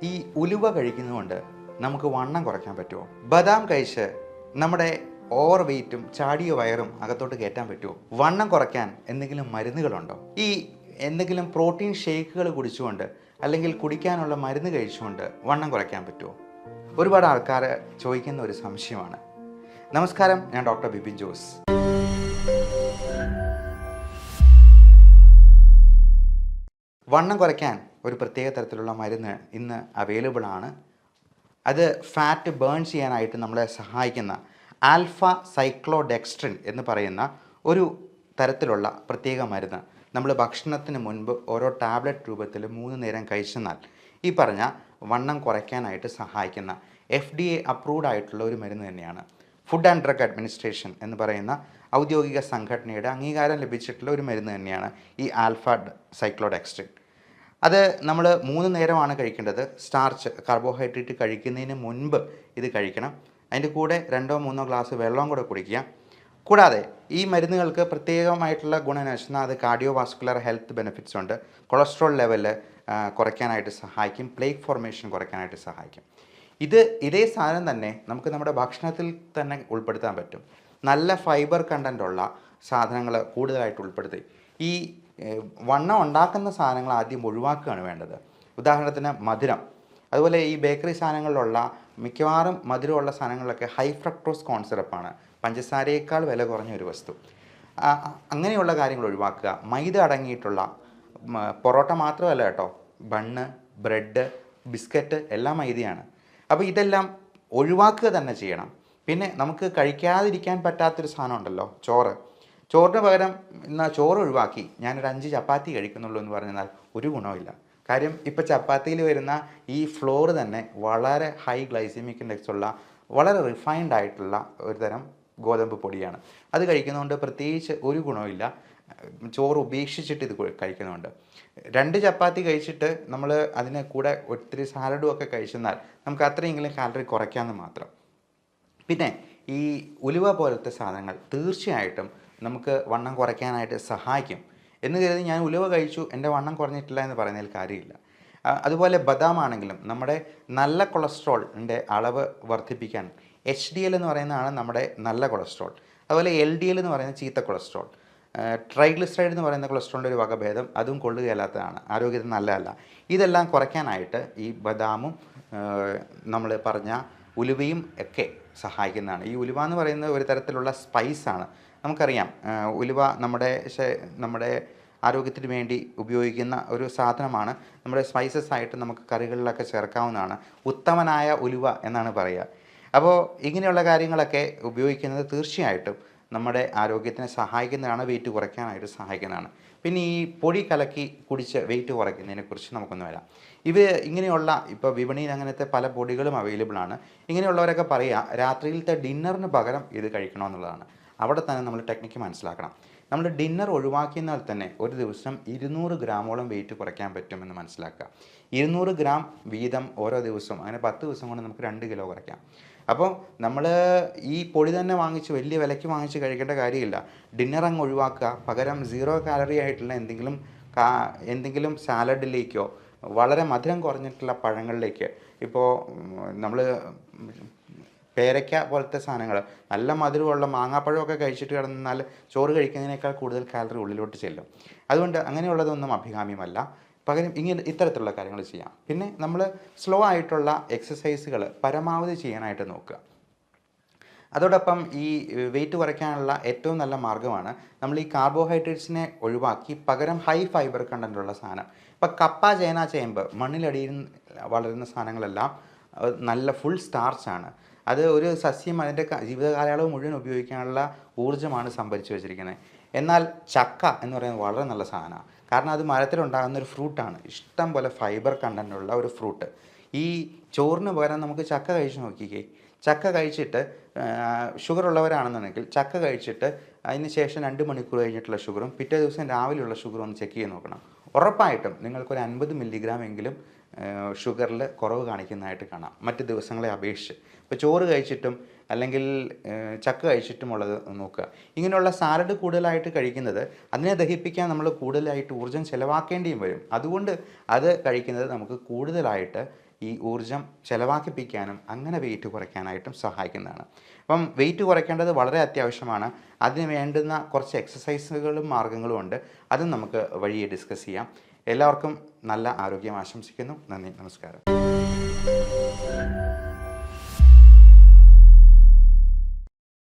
ഈ ഉലുവ കഴിക്കുന്നതുകൊണ്ട് നമുക്ക് വണ്ണം കുറയ്ക്കാൻ പറ്റുമോ? ബദാം കഴിച്ച് നമ്മുടെ ഓവർ വെയ്റ്റും ചാടിയ വയറും അകത്തോട്ട് കയറ്റാൻ പറ്റുമോ? വണ്ണം കുറയ്ക്കാൻ എന്തെങ്കിലും മരുന്നുകളുണ്ടോ? ഈ എന്തെങ്കിലും പ്രോട്ടീൻ ഷേക്കുകൾ കുടിച്ചുകൊണ്ട് അല്ലെങ്കിൽ കുടിക്കാനുള്ള മരുന്ന് കഴിച്ചുകൊണ്ട് വണ്ണം കുറയ്ക്കാൻ പറ്റുമോ? ഒരുപാട് ആൾക്കാർ ചോദിക്കുന്ന ഒരു സംശയമാണ്. നമസ്കാരം, ഞാൻ ഡോക്ടർ ബിപിൻ ജോസ്. വണ്ണം കുറയ്ക്കാൻ ഒരു പ്രത്യേക തരത്തിലുള്ള മരുന്ന് ഇന്ന് അവൈലബിൾ ആണ്. അത് ഫാറ്റ് ബേൺ ചെയ്യാനായിട്ട് നമ്മളെ സഹായിക്കുന്ന ആൽഫ സൈക്ലോഡെക്സ്ട്രിൻ എന്ന് പറയുന്ന ഒരു തരത്തിലുള്ള പ്രത്യേക മരുന്ന് നമ്മൾ ഭക്ഷണത്തിന് മുൻപ് ഓരോ ടാബ്ലറ്റ് രൂപത്തിൽ 3 നേരം കഴിച്ചെന്നാൽ ഈ പറഞ്ഞ വണ്ണം കുറയ്ക്കാനായിട്ട് സഹായിക്കുന്ന FDA അപ്രൂവ്ഡ് ആയിട്ടുള്ള ഒരു മരുന്ന് തന്നെയാണ്. ഫുഡ് ആൻഡ് ഡ്രഗ് അഡ്മിനിസ്ട്രേഷൻ എന്ന് പറയുന്ന ഔദ്യോഗിക സംഘടനയുടെ അംഗീകാരം ലഭിച്ചിട്ടുള്ള ഒരു മരുന്ന് തന്നെയാണ് ഈ ആൽഫ സൈക്ലോഡെക്സ്ട്രിൻ. അത് നമ്മൾ 3 നേരമാണ് കഴിക്കേണ്ടത്. സ്റ്റാർച്ച്, കാർബോഹൈഡ്രേറ്റ് കഴിക്കുന്നതിന് മുൻപ് ഇത് കഴിക്കണം. അതിൻ്റെ കൂടെ 2-3 ഗ്ലാസ് വെള്ളം കൂടെ കുടിക്കുക. കൂടാതെ ഈ മരുന്നുകൾക്ക് പ്രത്യേകമായിട്ടുള്ള ഗുണം വെച്ചാൽ അത് കാർഡിയോ വാസ്കുലർ ഹെൽത്ത് ബെനിഫിറ്റ്സ് ഉണ്ട്. കൊളസ്ട്രോൾ ലെവൽ കുറയ്ക്കാനായിട്ട് സഹായിക്കും. പ്ലേക്ക് ഫോർമേഷൻ കുറയ്ക്കാനായിട്ട് സഹായിക്കും. ഇതേ സാധനം തന്നെ നമുക്ക് നമ്മുടെ ഭക്ഷണത്തിൽ തന്നെ ഉൾപ്പെടുത്താൻ പറ്റും. നല്ല ഫൈബർ കണ്ടൻ്റുള്ള സാധനങ്ങൾ കൂടുതലായിട്ട് ഉൾപ്പെടുത്തി ഈ വണ്ണം ഉണ്ടാക്കുന്ന സാധനങ്ങൾ ആദ്യം ഒഴിവാക്കുകയാണ് വേണ്ടത്. ഉദാഹരണത്തിന് മധുരം, അതുപോലെ ഈ ബേക്കറി സാധനങ്ങളിലുള്ള മിക്കവാറും മധുരമുള്ള സാധനങ്ങളിലൊക്കെ ഹൈ ഫ്രക്ടോസ് കോൺ സിറപ്പാണ്, പഞ്ചസാരയേക്കാൾ വില കുറഞ്ഞ ഒരു വസ്തു. അങ്ങനെയുള്ള കാര്യങ്ങൾ ഒഴിവാക്കുക. മൈദ അടങ്ങിയിട്ടുള്ള പൊറോട്ട മാത്രമല്ല കേട്ടോ, ബണ്ണ്, ബ്രെഡ്, ബിസ്ക്കറ്റ് എല്ലാം മൈദയാണ്. അപ്പോൾ ഇതെല്ലാം ഒഴിവാക്കുക തന്നെ ചെയ്യണം. പിന്നെ നമുക്ക് കഴിക്കാതിരിക്കാൻ പറ്റാത്തൊരു സാധനം ഉണ്ടല്ലോ, ചോറിന് പകരം എന്നാൽ ചോറ് ഒഴിവാക്കി ഞാനൊരു 5 ചപ്പാത്തി കഴിക്കുന്നുള്ളൂ എന്ന് പറഞ്ഞാൽ ഒരു ഗുണമില്ല. കാര്യം ഇപ്പോൾ ചപ്പാത്തിയിൽ വരുന്ന ഈ ഫ്ലോർ തന്നെ വളരെ ഹൈ ഗ്ലൈസമിക് ഇൻഡെക്സ് ഉള്ള വളരെ റിഫൈൻഡ് ആയിട്ടുള്ള ഒരു തരം ഗോതമ്പ് പൊടിയാണ്. അത് കഴിക്കുന്നതുകൊണ്ട് പ്രത്യേകിച്ച് ഒരു ഗുണമില്ല. ചോറ് ഉപേക്ഷിച്ചിട്ട് ഇത് കഴിക്കുന്നുണ്ട്. 2 ചപ്പാത്തി കഴിച്ചിട്ട് നമ്മൾ അതിന് കൂടെ ഒത്തിരി സാലഡും ഒക്കെ കഴിച്ചെന്നാൽ നമുക്ക് അത്രയെങ്കിലും കാലറി കുറയ്ക്കാമെന്ന് മാത്രം. പിന്നെ ഈ ഉലുവ പോലത്തെ സാധനങ്ങൾ തീർച്ചയായിട്ടും നമുക്ക് വണ്ണം കുറയ്ക്കാനായിട്ട് സഹായിക്കും എന്ന് കരുതി ഞാൻ ഉലുവ കഴിച്ചു എൻ്റെ വണ്ണം കുറഞ്ഞിട്ടില്ല എന്ന് പറയുന്നതിൽ കാര്യമില്ല. അതുപോലെ ബദാം ആണെങ്കിലും നമ്മുടെ നല്ല കൊളസ്ട്രോളിൻ്റെ അളവ് വർദ്ധിപ്പിക്കാൻ HDL എന്ന് പറയുന്നതാണ് നമ്മുടെ നല്ല കൊളസ്ട്രോൾ. അതുപോലെ LDL എന്ന് പറയുന്ന ചീത്ത കൊളസ്ട്രോൾ, ട്രൈഗ്ലിസറൈഡ് എന്ന് പറയുന്ന കൊളസ്ട്രോളിൻ്റെ ഒരു വകഭേദം, അതും കൊള്ളുകയില്ലാത്തതാണ്, ആരോഗ്യത്തിന് നല്ലതല്ല. ഇതെല്ലാം കുറയ്ക്കാനായിട്ട് ഈ ബദാമും നമ്മൾ പറഞ്ഞ ഉലുവയും ഒക്കെ സഹായിക്കുന്നതാണ്. ഈ ഉലുവ എന്ന് പറയുന്നത് ഒരു തരത്തിലുള്ള സ്പൈസാണ്. നമുക്കറിയാം ഉലുവ നമ്മുടെ ആരോഗ്യത്തിന് വേണ്ടി ഉപയോഗിക്കുന്ന ഒരു സാധനമാണ്. നമ്മുടെ സ്പൈസസ് ആയിട്ട് നമുക്ക് കറികളിലൊക്കെ ചേർക്കാവുന്നതാണ്. ഉത്തമനായ ഉലുവ എന്നാണ് പറയുക. അപ്പോൾ ഇങ്ങനെയുള്ള കാര്യങ്ങളൊക്കെ ഉപയോഗിക്കുന്നത് തീർച്ചയായിട്ടും നമ്മുടെ ആരോഗ്യത്തിനെ സഹായിക്കുന്നതാണ്, വെയിറ്റ് കുറയ്ക്കാനായിട്ട് സഹായിക്കുന്നതാണ്. പിന്നെ ഈ പൊടി കലക്കി കുടിച്ച് വെയിറ്റ് കുറയ്ക്കുന്നതിനെക്കുറിച്ച് നമുക്കൊന്ന് വരാം. ഇങ്ങനെയുള്ള ഇപ്പോൾ വിപണിയിൽ അങ്ങനത്തെ പല പൊടികളും അവൈലബിൾ ആണ്. ഇങ്ങനെയുള്ളവരൊക്കെ പറയുക രാത്രിയിലത്തെ ഡിന്നറിന് പകരം ഇത് കഴിക്കണമെന്നുള്ളതാണ്. അവിടെ തന്നെ നമ്മൾ ടെക്നിക്ക് മനസ്സിലാക്കണം. നമ്മൾ ഡിന്നർ ഒഴിവാക്കിയെന്നാൽ തന്നെ ഒരു ദിവസം 200 ഗ്രാമോളം വെയിറ്റ് കുറയ്ക്കാൻ പറ്റുമെന്ന് മനസ്സിലാക്കുക. 200 ഗ്രാം വീതം ഓരോ ദിവസവും, അങ്ങനെ 10 ദിവസം കൊണ്ട് നമുക്ക് 2 കിലോ കുറയ്ക്കാം. അപ്പോൾ നമ്മൾ ഈ പൊടി തന്നെ വാങ്ങിച്ച് വലിയ വിലയ്ക്ക് വാങ്ങിച്ച് കഴിക്കേണ്ട കാര്യമില്ല. ഡിന്നർ അങ്ങ് ഒഴിവാക്കുക. പകരം 0 കാലറി ആയിട്ടുള്ള എന്തെങ്കിലും സാലഡിലേക്കോ വളരെ മധുരം കുറഞ്ഞിട്ടുള്ള പഴങ്ങളിലേക്ക്, ഇപ്പോൾ നമ്മൾ പേരയ്ക്ക പോലത്തെ സാധനങ്ങൾ, നല്ല മധുരമുള്ള മാങ്ങാപ്പഴമൊക്കെ കഴിച്ചിട്ട് കിടന്നാൽ ചോറ് കഴിക്കുന്നതിനേക്കാൾ കൂടുതൽ കാലറി ഉള്ളിലോട്ട് ചെല്ലും. അതുകൊണ്ട് അങ്ങനെയുള്ളതൊന്നും അഭികാമ്യമല്ല. പകരം ഇത്തരത്തിലുള്ള കാര്യങ്ങൾ ചെയ്യാം. പിന്നെ നമ്മൾ സ്ലോ ആയിട്ടുള്ള എക്സസൈസുകൾ പരമാവധി ചെയ്യാനായിട്ട് നോക്കുക. അതോടൊപ്പം ഈ വെയിറ്റ് കുറയ്ക്കാനുള്ള ഏറ്റവും നല്ല മാർഗ്ഗമാണ് നമ്മൾ ഈ കാർബോഹൈഡ്രേറ്റ്സിനെ ഒഴിവാക്കി പകരം ഹൈ ഫൈബർ കണ്ടൻ്റുള്ള സാധനം. ഇപ്പോൾ കപ്പ, ചേന, ചേമ്പ്, മണ്ണിലടിയിൽ വളരുന്ന സാധനങ്ങളെല്ലാം നല്ല ഫുൾ സ്റ്റാർച്ചാണ്. അത് ഒരു സസ്യം അതിൻ്റെ ജീവിതകാലയളവ് മുഴുവൻ ഉപയോഗിക്കാനുള്ള ഊർജ്ജമാണ് സംഭരിച്ചു വെച്ചിരിക്കുന്നത്. എന്നാൽ ചക്ക എന്ന് പറയുന്നത് വളരെ നല്ല സാധനമാണ്. കാരണം അത് മരത്തിലുണ്ടാകുന്ന ഒരു ഫ്രൂട്ടാണ്, ഇഷ്ടം പോലെ ഫൈബർ കണ്ടൻ്റുള്ള ഒരു ഫ്രൂട്ട്. ഈ ചോറിന് പകരം നമുക്ക് ചക്ക കഴിച്ച് നോക്കിക്കേ. ചക്ക കഴിച്ചിട്ട് ഷുഗർ ഉള്ളവരാണെന്നുണ്ടെങ്കിൽ ചക്ക കഴിച്ചിട്ട് അതിന് ശേഷം 2 മണിക്കൂർ കഴിഞ്ഞിട്ടുള്ള ഷുഗറും പിറ്റേ ദിവസം രാവിലെയുള്ള ഷുഗറും ഒന്ന് ചെക്ക് ചെയ്ത് നോക്കണം. ഉറപ്പായിട്ടും നിങ്ങൾക്കൊരു 50 മില്ലിഗ്രാം എങ്കിലും ഷുഗറിൽ കുറവ് കാണിക്കുന്നതായിട്ട് കാണാം മറ്റ് ദിവസങ്ങളെ അപേക്ഷിച്ച്. ഇപ്പോൾ ചോറ് കഴിച്ചിട്ടും അല്ലെങ്കിൽ ചക്ക കഴിച്ചിട്ടുമുള്ളത് നോക്കുക. ഇങ്ങനെയുള്ള സാലഡ് കൂടുതലായിട്ട് കഴിക്കുന്നത് അതിനെ ദഹിപ്പിക്കാൻ നമ്മൾ കൂടുതലായിട്ട് ഊർജ്ജം ചിലവാക്കേണ്ടിയും വരും. അതുകൊണ്ട് അത് കഴിക്കുന്നത് നമുക്ക് കൂടുതലായിട്ട് ഈ ഊർജ്ജം ചിലവാക്കിപ്പിക്കാനും അങ്ങനെ വെയിറ്റ് കുറയ്ക്കാനായിട്ടും സഹായിക്കുന്നതാണ്. അപ്പം വെയിറ്റ് കുറയ്ക്കേണ്ടത് വളരെ അത്യാവശ്യമാണ്. അതിന് വേണ്ടുന്ന കുറച്ച് എക്സസൈസുകളും മാർഗ്ഗങ്ങളും ഉണ്ട്. അതും നമുക്ക് വഴിയെ ഡിസ്കസ് ചെയ്യാം. എല്ലാവർക്കും നല്ല ആരോഗ്യം ആശംസിക്കുന്നു. നന്ദി, നമസ്കാരം.